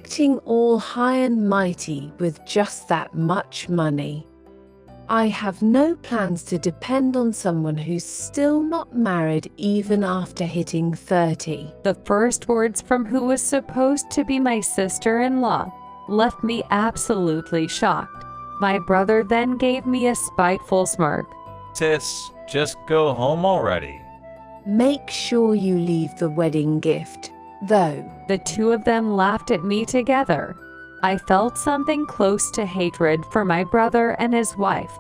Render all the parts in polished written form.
acting all high and mighty with just that much money. I have no plans to depend on someone who's still not married even after hitting 30. The first words from who was supposed to be my sister-in-law left me absolutely shocked. My brother then gave me a spiteful smirk. Sis, just go home already. Make sure you leave the wedding gift, though. The two of them laughed at me together. I felt something close to hatred for my brother and his wife,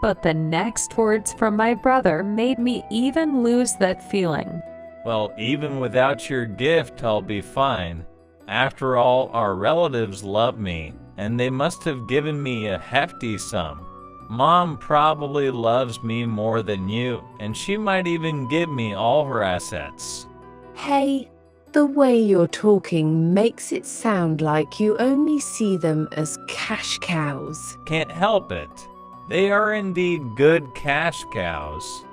but the next words from my brother made me even lose that feeling. Well, even without your gift, I'll be fine. After all, our relatives love me, and they must have given me a hefty sum. Mom probably loves me more than you, and she might even give me all her assets. Hey, the way you're talking makes it sound like you only see them as cash cows. Can't help it. They are indeed good cash cows.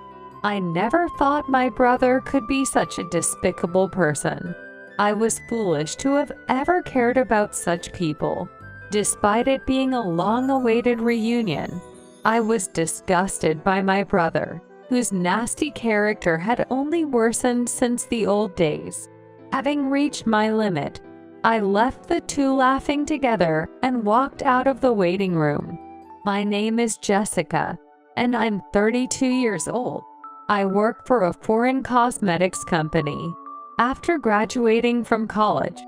I never thought my brother could be such a despicable person. I was foolish to have ever cared about such people. Despite it being a long-awaited reunion, I was disgusted by my brother, whose nasty character had only worsened since the old days. Having reached my limit, I left the two laughing together and walked out of the waiting room. My name is Jessica, and I'm 32 years old. I work for a foreign cosmetics company. After graduating from college,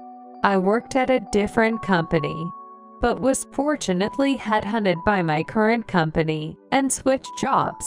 I worked at a different company, but was fortunately headhunted by my current company and switched jobs.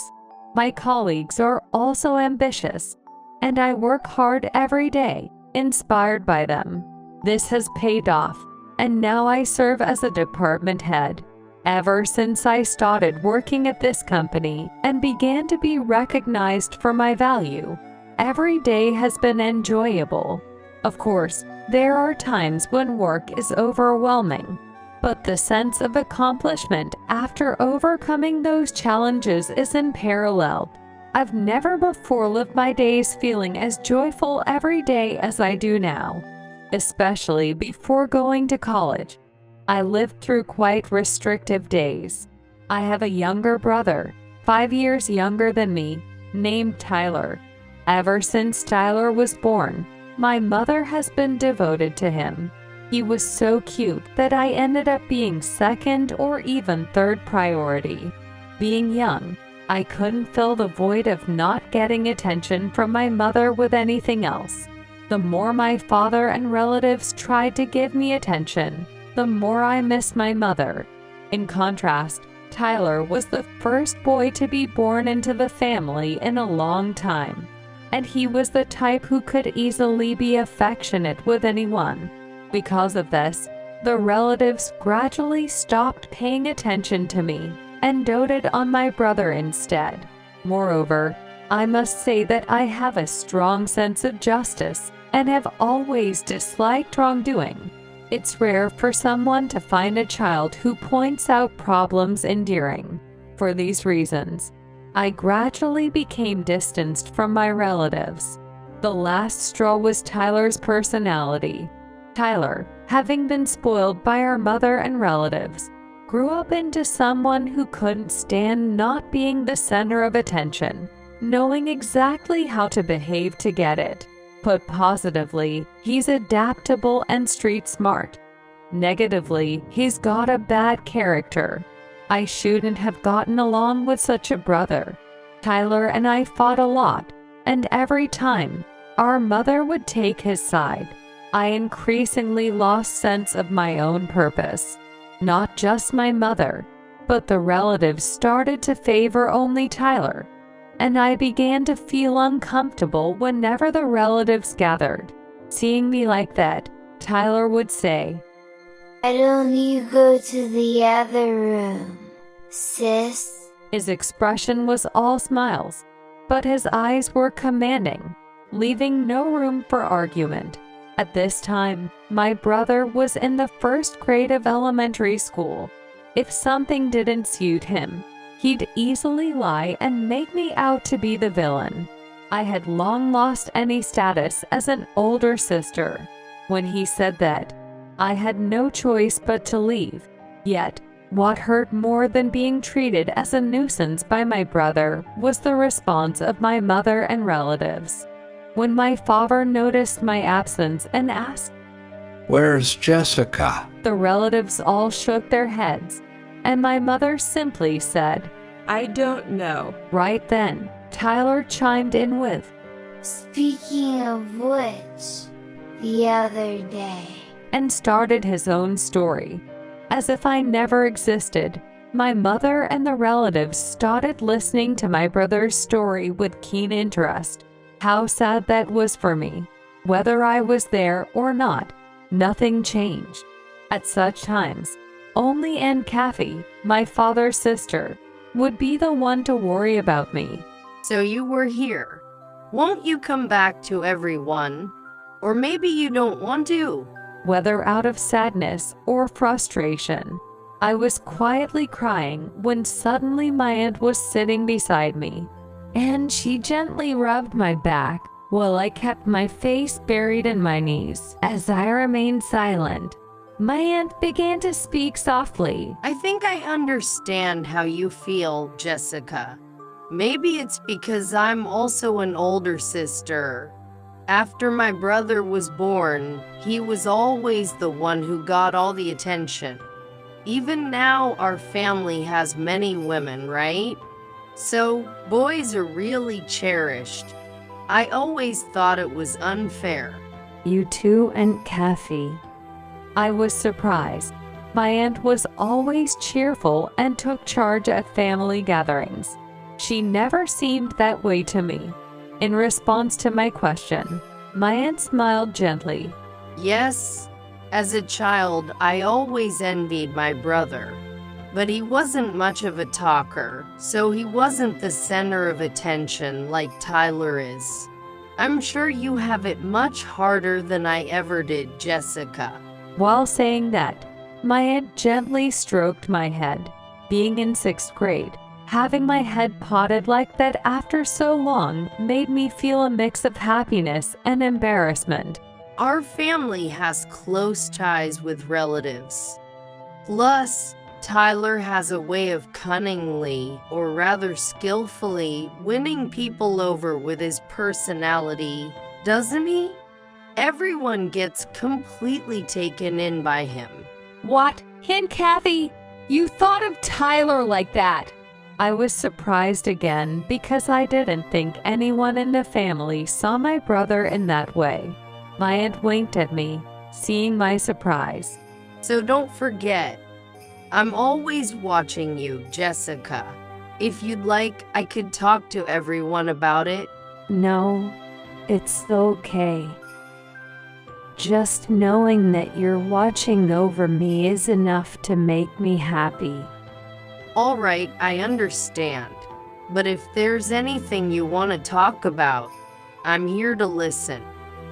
My colleagues are also ambitious, and I work hard every day, inspired by them. This has paid off, and now I serve as a department head. Ever since I started working at this company and began to be recognized for my value, every day has been enjoyable. Of course, there are times when work is overwhelming, but the sense of accomplishment after overcoming those challenges is unparalleled. I've never before lived my days feeling as joyful every day as I do now, especially before going to college. I lived through quite restrictive days. I have a younger brother, 5 years younger than me, named Tyler. Ever since Tyler was born, my mother has been devoted to him. He was so cute that I ended up being second or even third priority. Being young, I couldn't fill the void of not getting attention from my mother with anything else. The more my father and relatives tried to give me attention, the more I missed my mother. In contrast, Tyler was the first boy to be born into the family in a long time, and he was the type who could easily be affectionate with anyone. Because of this, the relatives gradually stopped paying attention to me and doted on my brother instead. Moreover, I must say that I have a strong sense of justice and have always disliked wrongdoing. It's rare for someone to find a child who points out problems endearing. For these reasons, I gradually became distanced from my relatives. The last straw was Tyler's personality. Tyler, having been spoiled by our mother and relatives, grew up into someone who couldn't stand not being the center of attention, knowing exactly how to behave to get it. Put positively, he's adaptable and street smart. Negatively, he's got a bad character. I shouldn't have gotten along with such a brother. Tyler and I fought a lot, and every time our mother would take his side, I increasingly lost sense of my own purpose. Not just my mother, but the relatives started to favor only Tyler, and I began to feel uncomfortable whenever the relatives gathered. Seeing me like that, Tyler would say, "Why don't you go to the other room, sis?" His expression was all smiles, but his eyes were commanding, leaving no room for argument. At this time, my brother was in the first grade of elementary school. If something didn't suit him, he'd easily lie and make me out to be the villain. I had long lost any status as an older sister. When he said that, I had no choice but to leave. Yet, what hurt more than being treated as a nuisance by my brother was the response of my mother and relatives. When my father noticed my absence and asked, "Where's Jessica?" the relatives all shook their heads, and my mother simply said, "I don't know." Right then, Tyler chimed in with, "Speaking of which, the other day." and started his own story. As if I never existed, my mother and the relatives started listening to my brother's story with keen interest. How sad that was for me. Whether I was there or not, nothing changed. At such times, only Aunt Kathy, my father's sister, would be the one to worry about me. "So you were here. Won't you come back to everyone? Or maybe you don't want to." Whether out of sadness or frustration, I was quietly crying when suddenly my aunt was sitting beside me, and she gently rubbed my back while I kept my face buried in my knees. As I remained silent, my aunt began to speak softly. "I think I understand how you feel, Jessica. Maybe it's because I'm also an older sister. After my brother was born, he was always the one who got all the attention. Even now, our family has many women, right? So, boys are really cherished. I always thought it was unfair." You too, Aunt Kathy. I was surprised. My aunt was always cheerful and took charge at family gatherings. She never seemed that way to me. In response to my question, my aunt smiled gently. "Yes, as a child, I always envied my brother. But he wasn't much of a talker, so he wasn't the center of attention like Tyler is. I'm sure you have it much harder than I ever did, Jessica." While saying that, my aunt gently stroked my head. Being in 6th grade, having my head potted like that after so long made me feel a mix of happiness and embarrassment. Our family has close ties with relatives. Plus, Tyler has a way of cunningly, or rather skillfully, winning people over with his personality, doesn't he? Everyone gets completely taken in by him. What? Aunt Kathy? You thought of Tyler like that? I was surprised again because I didn't think anyone in the family saw my brother in that way. My aunt winked at me, seeing my surprise. "So don't forget, I'm always watching you, Jessica. If you'd like, I could talk to everyone about it." No, it's okay. Just knowing that you're watching over me is enough to make me happy. "All right, I understand. But if there's anything you want to talk about, I'm here to listen.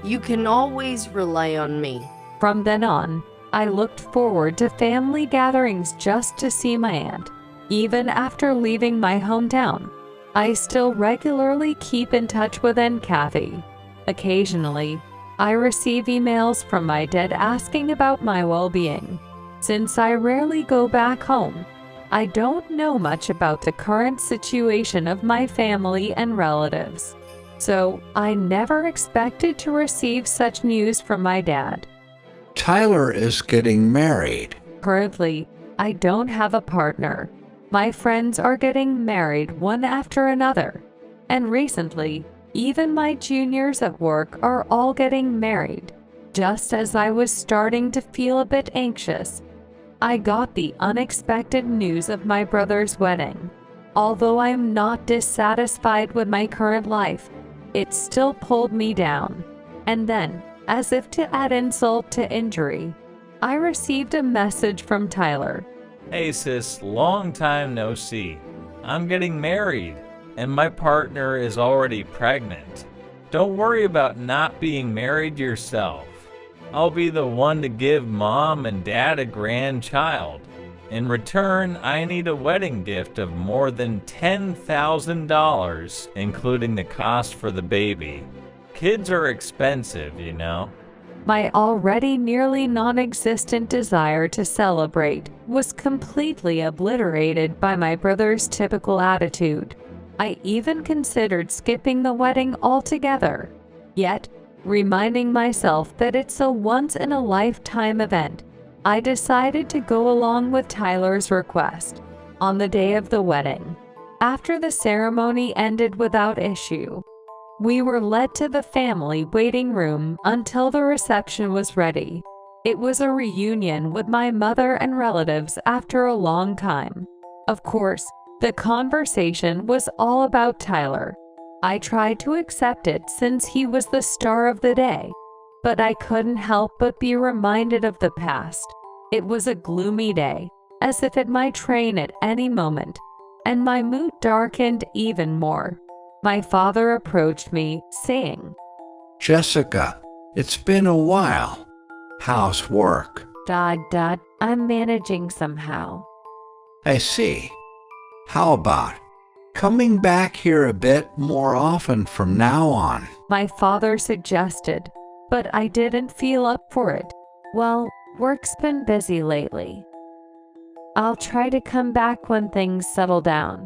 You can always rely on me." From then on, I looked forward to family gatherings just to see my aunt. Even after leaving my hometown, I still regularly keep in touch with Aunt Kathy. Occasionally, I receive emails from my dad asking about my well-being. Since I rarely go back home, I don't know much about the current situation of my family and relatives. So, I never expected to receive such news from my dad. Tyler is getting married. Currently, I don't have a partner. My friends are getting married one after another. And recently, even my juniors at work are all getting married. Just as I was starting to feel a bit anxious, I got the unexpected news of my brother's wedding. Although I'm not dissatisfied with my current life, it still pulled me down. And then, as if to add insult to injury, I received a message from Tyler. Hey sis, long time no see. I'm getting married, and my partner is already pregnant. Don't worry about not being married yourself. I'll be the one to give mom and dad a grandchild. In return, I need a wedding gift of more than $10,000, including the cost for the baby. Kids are expensive, you know. My already nearly non-existent desire to celebrate was completely obliterated by my brother's typical attitude. I even considered skipping the wedding altogether. Yet, reminding myself that it's a once-in-a-lifetime event, I decided to go along with Tyler's request. On the day of the wedding, after the ceremony ended without issue, we were led to the family waiting room until the reception was ready. It was a reunion with my mother and relatives after a long time. Of course, the conversation was all about Tyler. I tried to accept it since he was the star of the day, but I couldn't help but be reminded of the past. It was a gloomy day, as if it might rain at any moment, and my mood darkened even more. My father approached me, saying, Jessica, it's been a while. How's work? Dad, I'm managing somehow. I see. How about coming back here a bit more often from now on? My father suggested, but I didn't feel up for it. Well, work's been busy lately. I'll try to come back when things settle down.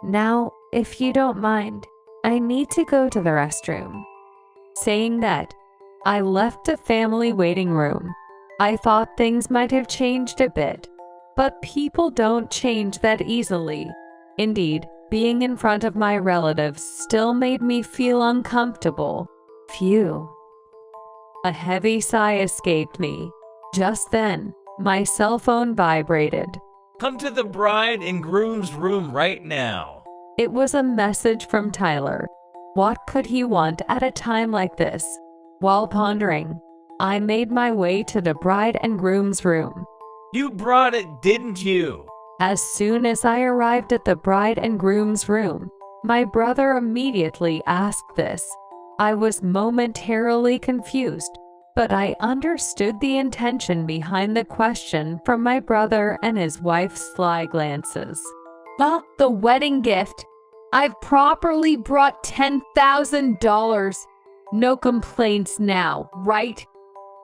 Now, if you don't mind, I need to go to the restroom. Saying that, I left the family waiting room. I thought things might have changed a bit, but people don't change that easily. Indeed, being in front of my relatives still made me feel uncomfortable. Phew. A heavy sigh escaped me. Just then, my cell phone vibrated. Come to the bride and groom's room right now. It was a message from Tyler. What could he want at a time like this? While pondering, I made my way to the bride and groom's room. You brought it, didn't you? As soon as I arrived at the bride and groom's room, my brother immediately asked this. I was momentarily confused, but I understood the intention behind the question from my brother and his wife's sly glances. The wedding gift. I've properly brought $10,000. No complaints now, right?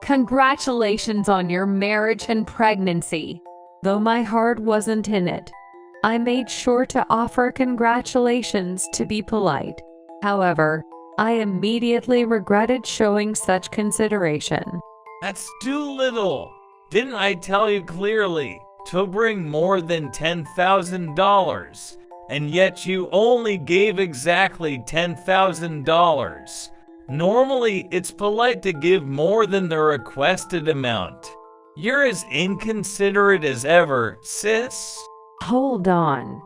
Congratulations on your marriage and pregnancy. Though my heart wasn't in it, I made sure to offer congratulations to be polite. However, I immediately regretted showing such consideration. That's too little. Didn't I tell you clearly to bring more than $10,000? And yet you only gave exactly $10,000. Normally, it's polite to give more than the requested amount. You're as inconsiderate as ever, sis. Hold on.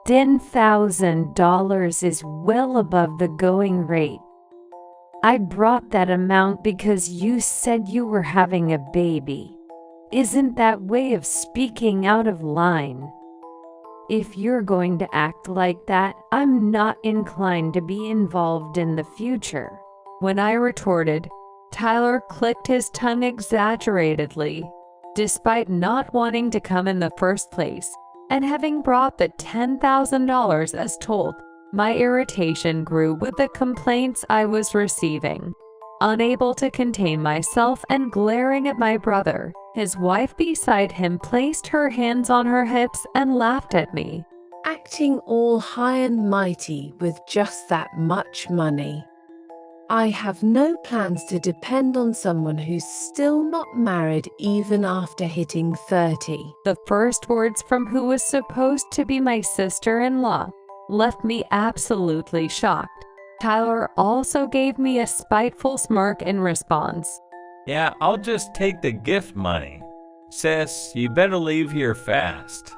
$10,000 is well above the going rate. I brought that amount because you said you were having a baby. Isn't that way of speaking out of line? If you're going to act like that, I'm not inclined to be involved in the future. When I retorted, Tyler clicked his tongue exaggeratedly. Despite not wanting to come in the first place, and having brought the $10,000 as told, my irritation grew with the complaints I was receiving. Unable to contain myself and glaring at my brother, his wife beside him placed her hands on her hips and laughed at me. Acting all high and mighty with just that much money. I have no plans to depend on someone who's still not married even after hitting 30. The first words from who was supposed to be my sister-in-law left me absolutely shocked. Tyler also gave me a spiteful smirk in response. Yeah, I'll just take the gift money. Sis, you better leave here fast.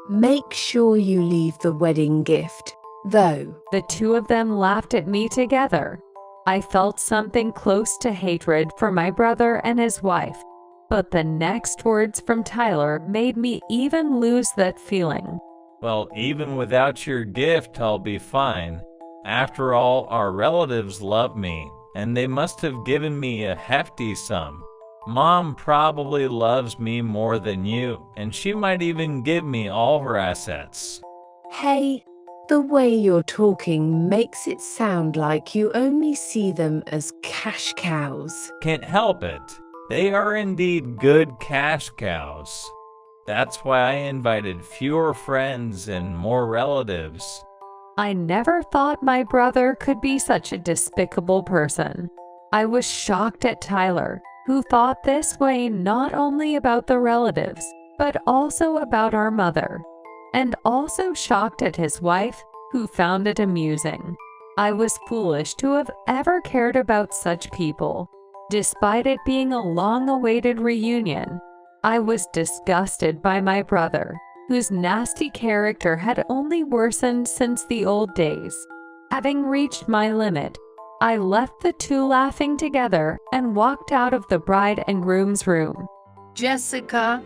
Make sure you leave the wedding gift, though. The two of them laughed at me together. I felt something close to hatred for my brother and his wife, but the next words from Tyler made me even lose that feeling. Well, even without your gift, I'll be fine. After all, our relatives love me, and they must have given me a hefty sum. Mom probably loves me more than you, and she might even give me all her assets. Hey, The way you're talking makes it sound like you only see them as cash cows. Can't help it. They are indeed good cash cows. That's why I invited fewer friends and more relatives. I never thought my brother could be such a despicable person. I was shocked at Tyler, who thought this way not only about the relatives, but also about our mother. And also shocked at his wife, who found it amusing. I was foolish to have ever cared about such people. Despite it being a long-awaited reunion, I was disgusted by my brother, whose nasty character had only worsened since the old days. Having reached my limit, I left the two laughing together and walked out of the bride and groom's room. Jessica?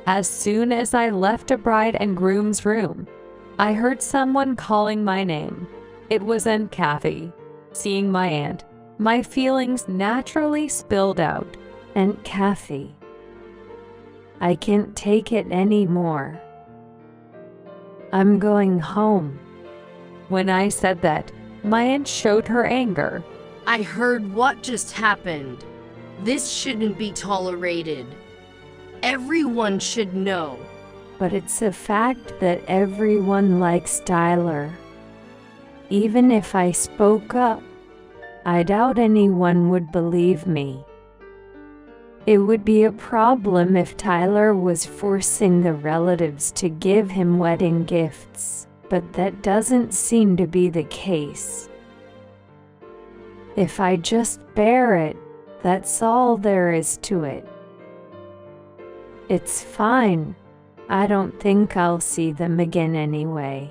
As soon as I left a bride and groom's room, I heard someone calling my name. It was Aunt Kathy. Seeing my aunt, my feelings naturally spilled out. Aunt Kathy, I can't take it anymore. I'm going home. When I said that, my aunt showed her anger. I heard what just happened. This shouldn't be tolerated. Everyone should know. But it's a fact that everyone likes Tyler. Even if I spoke up, I doubt anyone would believe me. It would be a problem if Tyler was forcing the relatives to give him wedding gifts, but that doesn't seem to be the case. If I just bear it, that's all there is to it. It's fine. I don't think I'll see them again anyway.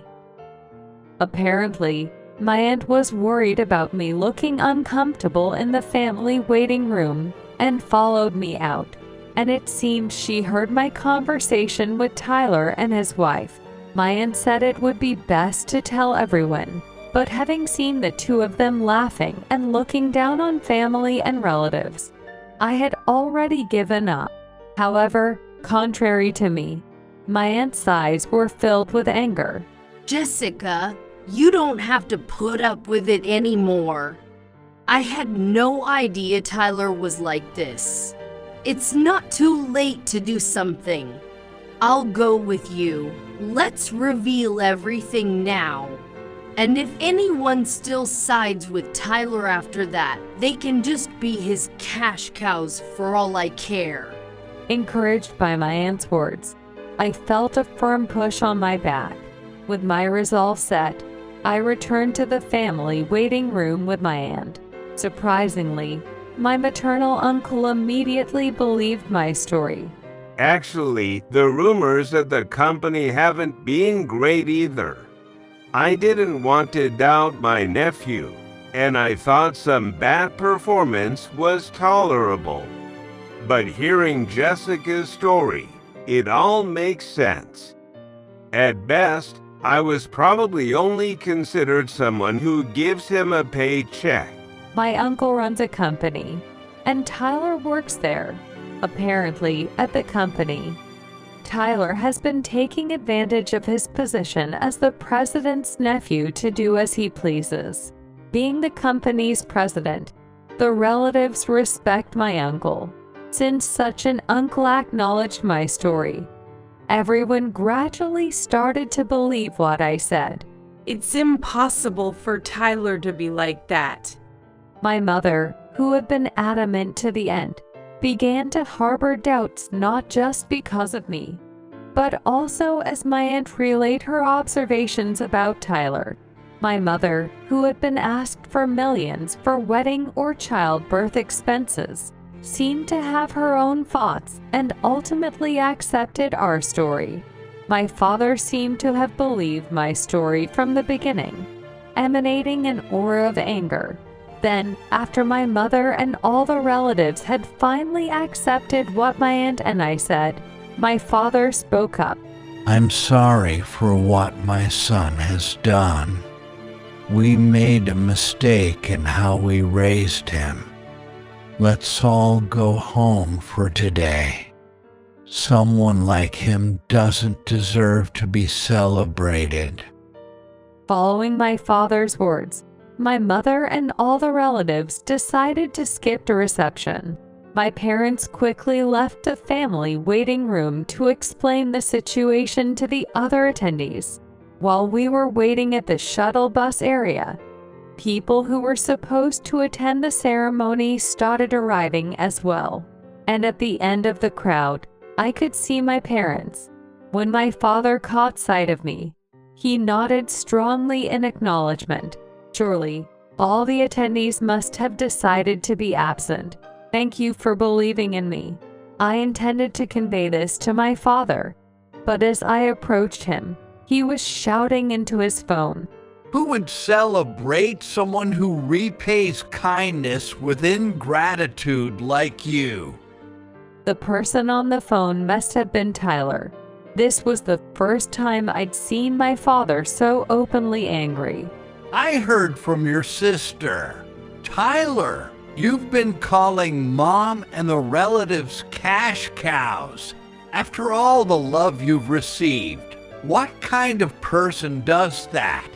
Apparently, my aunt was worried about me looking uncomfortable in the family waiting room and followed me out, and it seemed she heard my conversation with Tyler and his wife. My aunt said it would be best to tell everyone, but having seen the two of them laughing and looking down on family and relatives, I had already given up. However, contrary to me, my aunt's eyes were filled with anger. Jessica, you don't have to put up with it anymore. I had no idea Tyler was like this. It's not too late to do something. I'll go with you. Let's reveal everything now. And if anyone still sides with Tyler after that, they can just be his cash cows for all I care. Encouraged by my aunt's words, I felt a firm push on my back. With my resolve set, I returned to the family waiting room with my aunt. Surprisingly, my maternal uncle immediately believed my story. Actually, the rumors at the company haven't been great either. I didn't want to doubt my nephew, and I thought some bad performance was tolerable. But hearing Jessica's story, it all makes sense. At best, I was probably only considered someone who gives him a paycheck. My uncle runs a company, and Tyler works there. Apparently, at the company, Tyler has been taking advantage of his position as the president's nephew to do as he pleases. Being the company's president, the relatives respect my uncle. Since such an uncle acknowledged my story, everyone gradually started to believe what I said. It's impossible for Tyler to be like that. My mother, who had been adamant to the end, began to harbor doubts not just because of me, but also as my aunt relayed her observations about Tyler. My mother, who had been asked for millions for wedding or childbirth expenses, seemed to have her own thoughts and ultimately accepted our story. My father seemed to have believed my story from the beginning, emanating an aura of anger. Then, after my mother and all the relatives had finally accepted what my aunt and I said, my father spoke up. I'm sorry for what my son has done. We made a mistake in how we raised him. Let's all go home for today. Someone like him doesn't deserve to be celebrated. Following my father's words, my mother and all the relatives decided to skip the reception. My parents quickly left the family waiting room to explain the situation to the other attendees. While we were waiting at the shuttle bus area, people who were supposed to attend the ceremony started arriving as well. And at the end of the crowd, I could see my parents. When my father caught sight of me, he nodded strongly in acknowledgement. Surely, all the attendees must have decided to be absent. Thank you for believing in me. I intended to convey this to my father, but as I approached him, he was shouting into his phone. Who would celebrate someone who repays kindness with ingratitude like you? The person on the phone must have been Tyler. This was the first time I'd seen my father so openly angry. I heard from your sister. Tyler, you've been calling Mom and the relatives cash cows. After all the love you've received, what kind of person does that?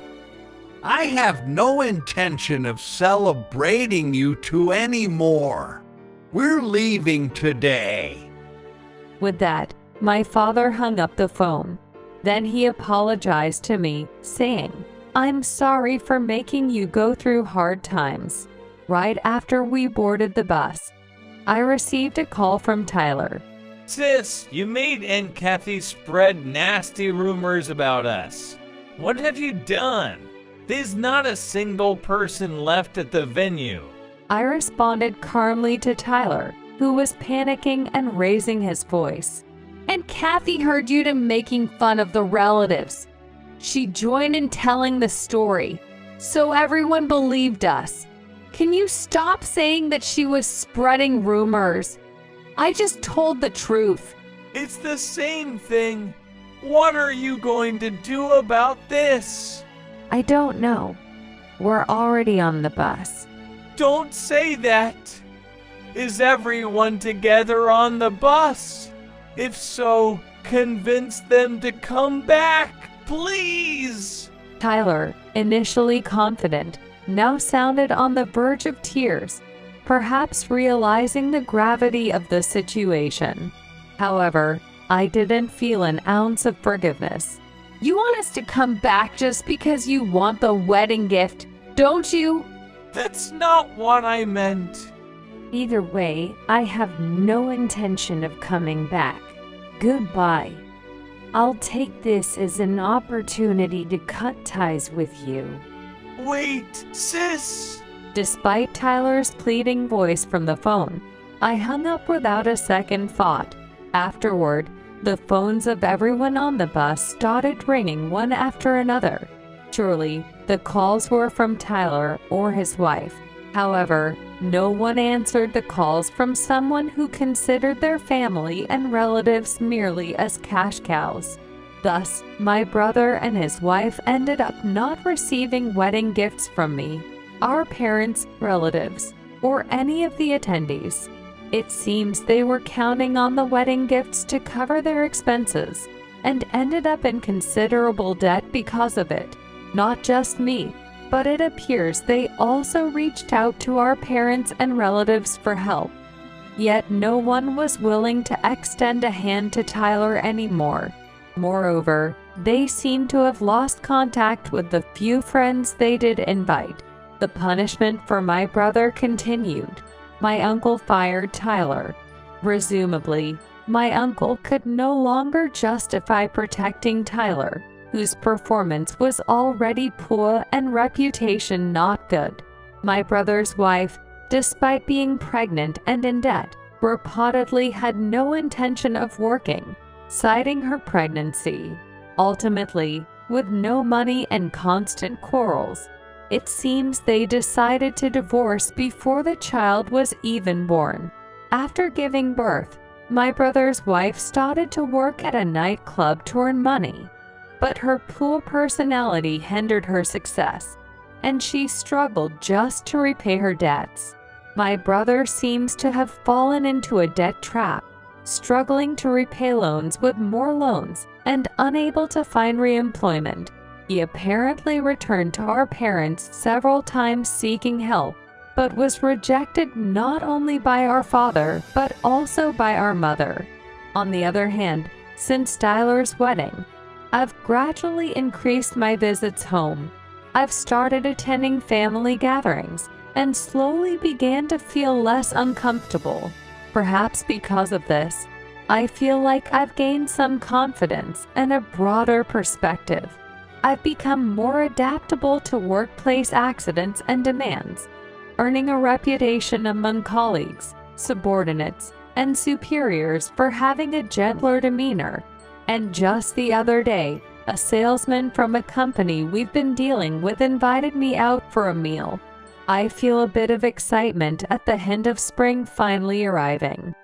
I have no intention of celebrating you two anymore. We're leaving today. With that, my father hung up the phone. Then he apologized to me, saying, "I'm sorry for making you go through hard times." Right after we boarded the bus, I received a call from Tyler. Sis, you made Aunt Kathy spread nasty rumors about us. What have you done? There's not a single person left at the venue. I responded calmly to Tyler, who was panicking and raising his voice. And Kathy heard you to making fun of the relatives. She joined in telling the story, so everyone believed us. Can you stop saying that she was spreading rumors? I just told the truth. It's the same thing. What are you going to do about this? I don't know. We're already on the bus. Don't say that. Is everyone together on the bus? If so, convince them to come back, please. Tyler, initially confident, now sounded on the verge of tears, perhaps realizing the gravity of the situation. However, I didn't feel an ounce of forgiveness. You want us to come back just because you want the wedding gift, don't you? That's not what I meant. Either way, I have no intention of coming back. Goodbye. I'll take this as an opportunity to cut ties with you. Wait, sis! Despite Tyler's pleading voice from the phone, I hung up without a second thought. Afterward, the phones of everyone on the bus started ringing one after another. Surely, the calls were from Tyler or his wife. However, no one answered the calls from someone who considered their family and relatives merely as cash cows. Thus, my brother and his wife ended up not receiving wedding gifts from me, our parents, relatives, or any of the attendees. It seems they were counting on the wedding gifts to cover their expenses and ended up in considerable debt because of it. Not just me, but it appears they also reached out to our parents and relatives for help. Yet no one was willing to extend a hand to Tyler anymore. Moreover, they seemed to have lost contact with the few friends they did invite. The punishment for my brother continued. My uncle fired Tyler. Presumably, my uncle could no longer justify protecting Tyler, whose performance was already poor and reputation not good. My brother's wife, despite being pregnant and in debt, reportedly had no intention of working, citing her pregnancy. Ultimately, with no money and constant quarrels, it seems they decided to divorce before the child was even born. After giving birth, my brother's wife started to work at a nightclub to earn money, but her poor personality hindered her success, and she struggled just to repay her debts. My brother seems to have fallen into a debt trap, struggling to repay loans with more loans and unable to find re-employment. He apparently returned to our parents several times seeking help, but was rejected not only by our father, but also by our mother. On the other hand, since Tyler's wedding, I've gradually increased my visits home. I've started attending family gatherings and slowly began to feel less uncomfortable. Perhaps because of this, I feel like I've gained some confidence and a broader perspective. I've become more adaptable to workplace accidents and demands, earning a reputation among colleagues, subordinates, and superiors for having a gentler demeanor. And just the other day, a salesman from a company we've been dealing with invited me out for a meal. I feel a bit of excitement at the hint of spring finally arriving.